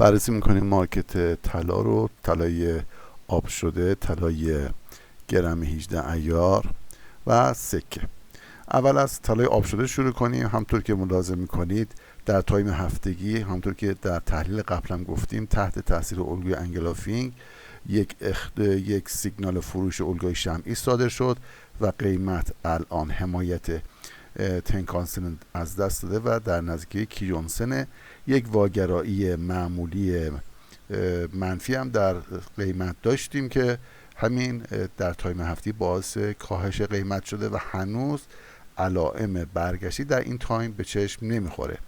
بررسی میکنیم مارکت طلا رو، طلای آب شده، طلای گرم 18 ایار و سکه. اول از طلای آب شده شروع کنیم. همطور که ملاحظه میکنید در تایم هفتگی، همطور که در تحلیل قبلا گفتیم، تحت تاثیر الگوی انگلافینگ یک سیگنال فروش الگوی شمعی صادر شد و قیمت الان حمایت تنکانسن از دست داده و در نزدیکی کیجونسن. یک واگرایی معمولی منفی هم در قیمت داشتیم که همین در تایم هفتی باعث کاهش قیمت شده و هنوز علائم برگشتی در این تایم به چشم نمیخوره.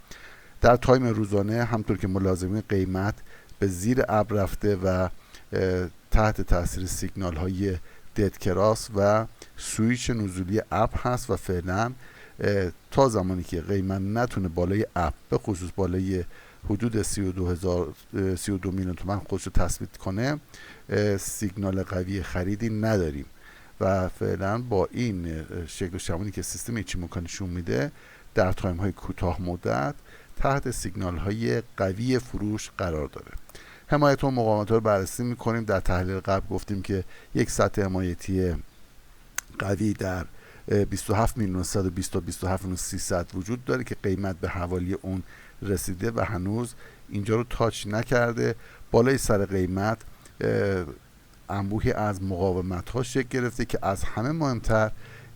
در تایم روزانه همطور که ملاحظه قیمت به زیر ابر رفته و تحت تاثیر سیگنال های دد کراس و سویچ نزولی ابر هست و فعلا تا زمانی که قیمت نتونه بالای ابر به خصوص بالای حدود 32 میلیون تومان خودش رو تثبیت کنه سیگنال قوی خریدی نداریم و فعلا با این شکل و شمالی که سیستم ایچیموکو نشون میده در تایم های کوتاه مدت تحت سیگنال های قوی فروش قرار داره. حمایت و مقاومت رو بررسی میکنیم. در تحلیل قبل گفتیم که یک سطح حمایتی قوی در 27 میلیون 120 تا 27 میلیون 300 وجود داره که قیمت به حوالی اون رسیده و هنوز اینجا رو تاچ نکرده. بالای سر قیمت انبوهی از مقاومت ها شکل گرفته که از همه مهمتر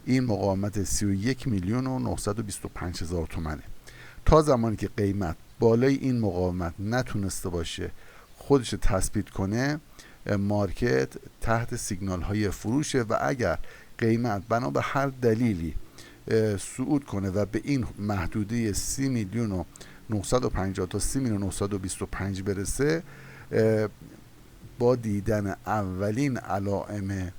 این مقاومت 31 میلیون و 925 هزار تومنه. تا زمانی که قیمت بالای این مقاومت نتونسته باشه خودش تثبیت کنه مارکت تحت سیگنال های فروشه و اگر قیمت بنا به هر دلیلی صعود کنه و به این محدوده 30 میلیون و 950 تا 30 میلیون و 925 برسه با دیدن اولین علائم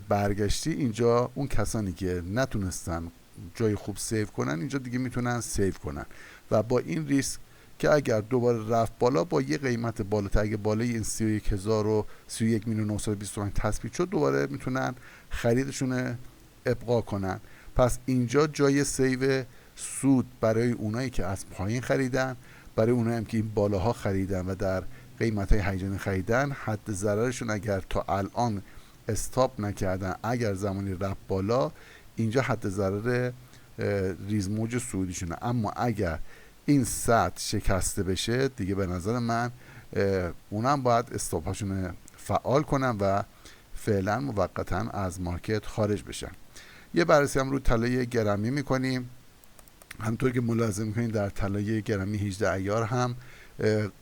برگشتی اینجا اون کسانی که نتونستن جای خوب سیو کنن اینجا دیگه میتونن سیو کنن و با این ریسک که اگر دوباره رفت بالا با یه قیمت بالاتر اگه بالای این 31000 و 31 میلیون 925 تثبیت شد دوباره میتونن خریدشون ابقا کنن. پس اینجا جای سیو سود برای اونایی که از پایین خریدن، برای اونایی هم که این بالاها خریدن و در قیمت‌های هیجانی خریدن، حد ضررشون اگر تا الان استاپ نکردن اگر زمانی رفت بالا اینجا حد ضرر ریزموج سودیشونه. اما اگر این سطح شکسته بشه دیگه به نظر من اونم باید استاپ هاشون فعال کنن و فعلا موقتا از مارکت خارج بشن. یه بررسی هم رو طلای گرمی میکنیم. همطور که ملاحظه میکنید در طلای گرمی 18 ایار هم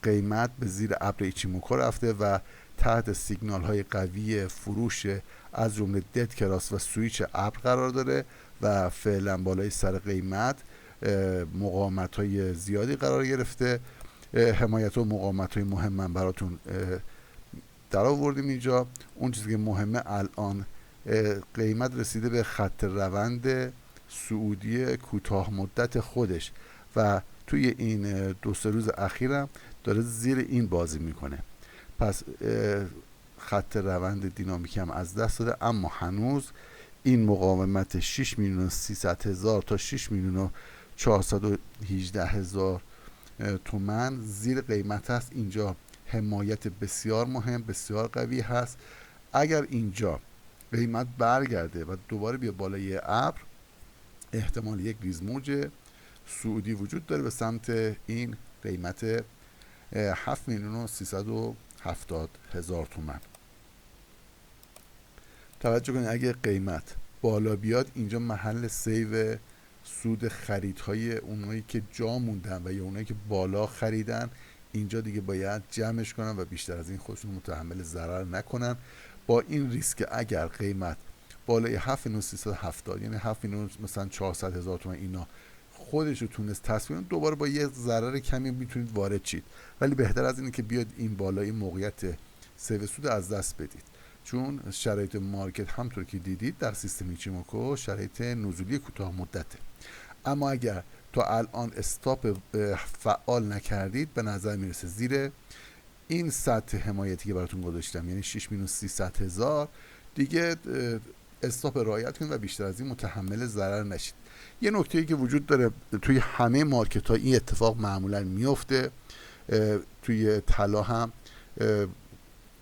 قیمت به زیر ابر ایچیموکو رفته و تحت سیگنال های قوی فروش از جمله دد کراس و سویچ ابر قرار داره و فعلا بالای سر قیمت مقاومت های زیادی قرار گرفته. حمایت و مقاومت های مهم من براتون در آوردیم اینجا. اون چیزی که مهمه الان قیمت رسیده به خط روند صعودی کوتاه مدت خودش و توی این 2-3 روز اخیرم داره زیر این بازی میکنه. پس خط روند دینامیکی هم از دست داده اما هنوز این مقاومت 6 میلیون 300 هزار تا 6 میلیون و 418 هزار تومن زیر قیمت هست. اینجا حمایت بسیار مهم بسیار قوی هست. اگر اینجا قیمت برگرده و دوباره بیا بالای ابر احتمال یک ریزموج صعودی وجود داره به سمت این قیمت 7 میلیون و 370 هزار تومن. توجه کنید اگه قیمت بالا بیاد اینجا محل سیو سود خریدهای اونایی که جا موندن و یا اونایی که بالا خریدن اینجا دیگه باید جمعش کنن و بیشتر از این خودشون متحمل ضرر نکنن با این ریسک اگر قیمت بالای 7370 یعنی 7 میلیون مثلا 400 هزار تومان اینا خودش رو تونست تصمیم دوباره با یه ضرر کمی میتونید وارد شید ولی بهتر از اینه که بیاد این بالای موقعیت سیو سود از دست بدید چون شرایط مارکت همطور که دیدید در سیستم ایچیموکو شرایط نزولی کوتاه مدته. اما اگر تا الان استاپ فعال نکردید به نظر میرسه زیر این سطح حمایتی که براتون گذاشتم یعنی 6 میلیون 300 هزار دیگه استاپ رعایت کنید و بیشتر از این متحمل ضرر نشید. یه نکته‌ای که وجود داره توی همه مارکت ها این اتفاق معمولا میفته توی طلا هم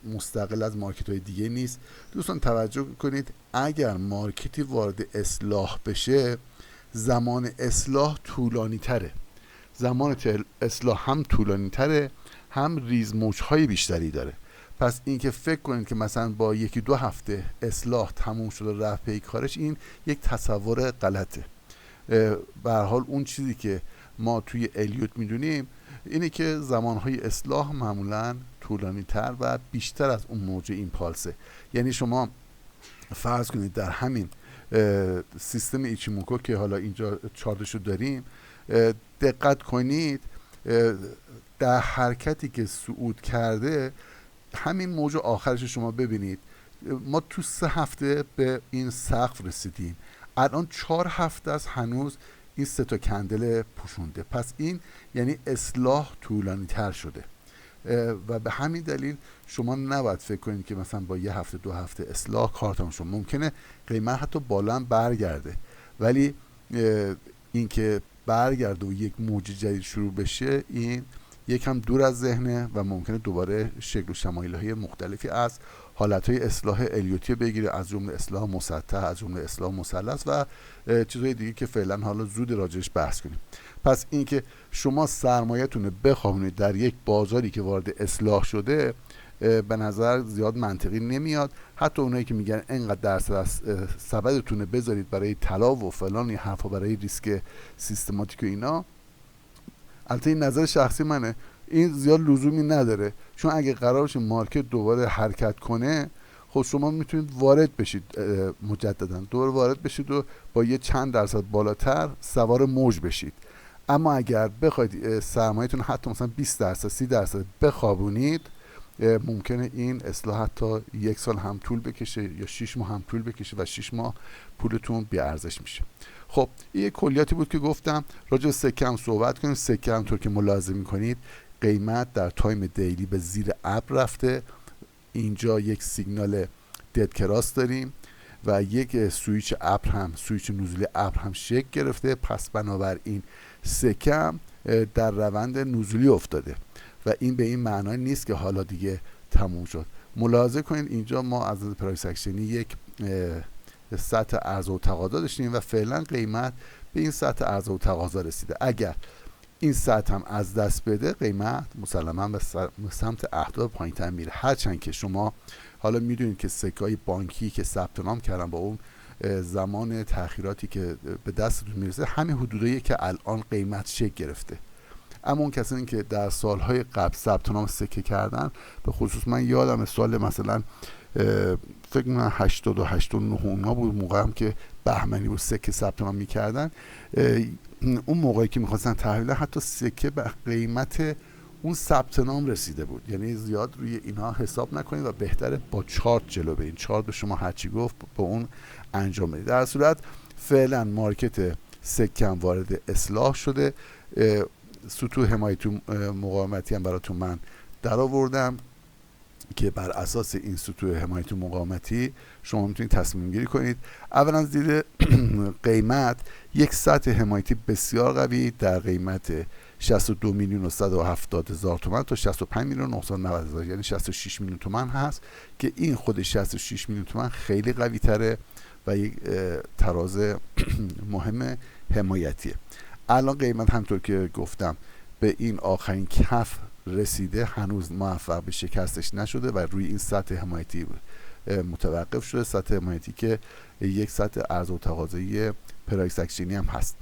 مستقل از مارکت های دیگه نیست. دوستان توجه کنید، اگر مارکتی وارد اصلاح بشه زمان اصلاح طولانی تره، زمان اصلاح هم طولانی تره، هم ریزموج های بیشتری داره. پس اینکه فکر کنید که مثلا با 1-2 هفته اصلاح تموم شد و رفت پی کارش، این یک تصور غلطه. به هر حال اون چیزی که ما توی الیوت میدونیم اینه که زمانهای اصلاح معمولا طولانی تر و بیشتر از اون موج ایمپالسه. یعنی شما فرض کنید در همین سیستم ایچیموکو که حالا اینجا چارتشو داریم، دقت کنید در حرکتی که صعود کرده، همین موج آخرش شما ببینید، ما تو 3 هفته به این سقف رسیدیم، الان 4 هفته است هنوز این 3 تا کندل پوشونده. پس این یعنی اصلاح طولانی تر شده و به همین دلیل شما نباید فکر کنید که مثلا با 1 هفته 2 هفته اصلاح کارتون شد. ممکنه قیمت حتی بالا هم برگرده، ولی این که برگرده و یک موج جدید شروع بشه، این یکم دور از ذهنه و ممکنه دوباره شکل و شمایل‌های مختلفی از حالتهای اصلاح الیوتی بگیره، از جمله اصلاح مسطح، از جمله اصلاح مثلث و چیزهای دیگه که فعلا حالا زود راجعش بحث کنیم. پس اینکه شما سرمایه‌تون رو بخوابونید در یک بازاری که وارد اصلاح شده به نظر زیاد منطقی نمیاد. حتی اونایی که میگن اینقدر درصد از سبدتون بذارید برای طلا و فلان، این حرفا برای ریسک سیستماتیک و اینا، البته این نظر شخصی منه، این زیاد لزومی نداره، چون اگه قرار باشه مارکت دوباره حرکت کنه، خب شما میتونید وارد بشید، مجددا دوباره وارد بشید و با یه چند درصد بالاتر سوار موج بشید. اما اگر بخواید سرمایه‌تون حتی مثلا 20 درصد 30 درصد بخوابونید، ممکنه این اصلاح حتی 1 سال هم طول بکشه یا 6 ماه هم طول بکشه و 6 ماه پولتون بی ارزش میشه. خب این کلیاتی بود که گفتم. راجع به سکه هم صحبت کنیم. سکه هم طور که ملاحظه میکنید قیمت در تایم دیلی به زیر ابر رفته. اینجا یک سیگنال دد کراس داریم و یک سویچ ابر هم، سویچ نزولی ابر هم شکل گرفته. پس بنابراین سکه هم در روند نزولی افتاده و این به این معنی نیست که حالا دیگه تموم شد. ملاحظه کنید اینجا ما از پرایس اکشنی یک سطح عرضه و تقاضا داشتیم و فعلا قیمت به این سطح عرضه و تقاضا رسیده. اگر این سطح هم از دست بده، قیمت مسلما به سمت اهداف پایین‌تر میره. هرچند که شما حالا میدونید که سکه‌های بانکی که ثبت نام کردن با اون زمان تأخیراتی که به دستتون میرسه، همین حدودایی که الان قیمت شکل گرفته. اما اون کسانی که در سالهای قبل ثبت نام سکه کردن، به خصوص من یادم سال مثلا فکر کنم 80 و 89 اونها بود، موقع هم که بهمنی بود سکه ثبت نام میکردن، اون موقعی که میخواستن تحویل، حتی سکه به قیمت اون ثبت نام رسیده بود. یعنی زیاد روی اینها حساب نکنید و بهتره با چارت جلو برید. چارت به شما هرچی گفت با اون انجام بدید. در صورت فعلا مارکت سکه هم وارد اصلاح شده. سطوح حمایتی مقاومتی هم براتون من در آوردم که بر اساس این سطوح حمایتی مقاومتی شما میتونید تصمیم گیری کنید. اولا از دید قیمت یک سطح حمایتی بسیار قوی در قیمت 62 میلیون و 170 هزار تومان تا 65 میلیون و 990 هزار، یعنی 66 میلیون تومان هست که این خود 66 میلیون تومان خیلی قوی تره و یک تراز مهم حمایتیه. الان قیمت همطور که گفتم به این آخرین کف رسیده، هنوز موفق به شکستش نشده و روی این سطح حمایتی متوقف شده. سطح حمایتی که یک سطح عرضه و تقاضایی پرایس اکشنی هم هست.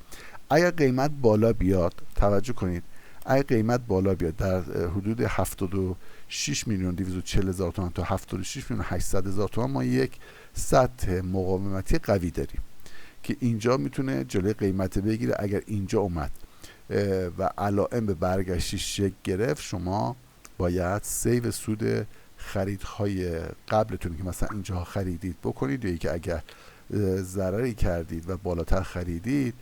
اگر قیمت بالا بیاد، توجه کنید، اگر قیمت بالا بیاد در حدود 76 میلیون 240 هزار تومان تا 76 میلیون 800 هزار تومان، ما یک سطح مقاومتی قوی داریم که اینجا میتونه جلوی قیمت بگیره. اگر اینجا اومد و علائم به برگشتش شکل گرفت، شما باید سیو سود خریدهای قبلتون که مثلا اینجا خریدید بکنید، یا که اگر ضرری کردید و بالاتر خریدید،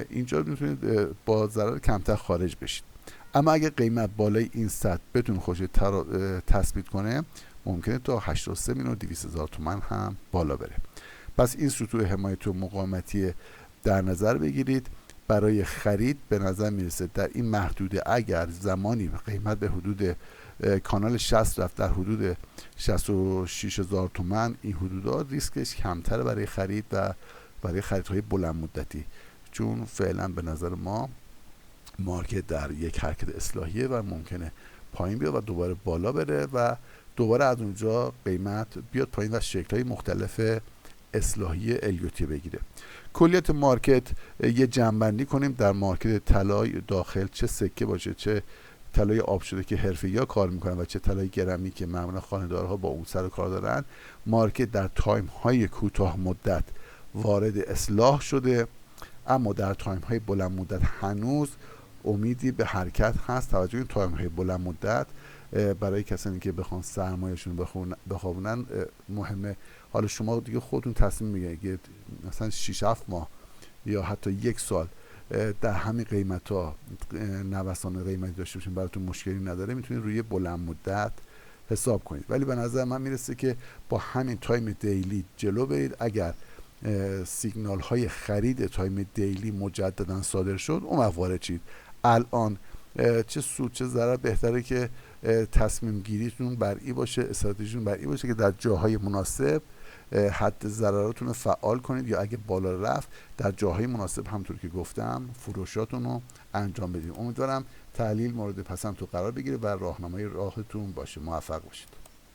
اینجا میتونید با ضرر کمتر خارج بشید. اما اگر قیمت بالای این سطح بتون خوش تثبیت کنه، ممکنه تا 83 میلیون و 200 هزار تومان هم بالا بره. پس این سطوح حمایت و مقاومتی در نظر بگیرید. برای خرید به نظر میرسه در این محدوده اگر زمانی قیمت به حدود کانال 60 رفت در حدود 66,000 تومان، این حدودا ریسکش کمتره برای خرید و برای خریدهای بلند مدتی، چون فعلا به نظر ما مارکت در یک حرکت اصلاحیه و ممکنه پایین بیاد و دوباره بالا بره و دوباره از اونجا قیمت بیاد پایین و شکل‌های مختلف اصلاحی الیوتی بگیره. کلیت مارکت یه جمع‌بندی کنیم در مارکت طلای داخل، چه سکه باشه، چه طلای آب شده که حرفه‌ای‌ها کار میکنن و چه طلای گرمی که معمولا خانه‌دارها با اون سر کار دارن. مارکت در تایم های کوتاه مدت وارد اصلاح شده، اما در تایم های بلند مدت هنوز امیدی به حرکت هست. توجه این تایم های بلند مدت برای کسانی که بخوان سرمایه‌شون بخوابونن مهمه. حالا شما دیگه خودتون تصمیم میگیرید مثلا 6-7 ماه یا حتی 1 سال در همین قیمت ها نوسان قیمتی داشته باشین، براتون مشکلی نداره، میتونید روی بلند مدت حساب کنید. ولی به نظر من میرسه که با همین تایم دیلی جلو برید. اگر سیگنال های خرید تایم دیلی مجددا صادر شد اون وقت وارد شید. الان چه سود چه ضرر بهتره که تصمیم گیریتون بر این باشه، استراتژیتون بر این باشه که در جاهای مناسب حد ضرراتون رو فعال کنید، یا اگه بالا رفت در جاهای مناسب همونطور که گفتم فروشاتون رو انجام بدید. امیدوارم تحلیل مورد پسندتون قرار بگیره و راهنمای راهتون باشه. موفق باشید.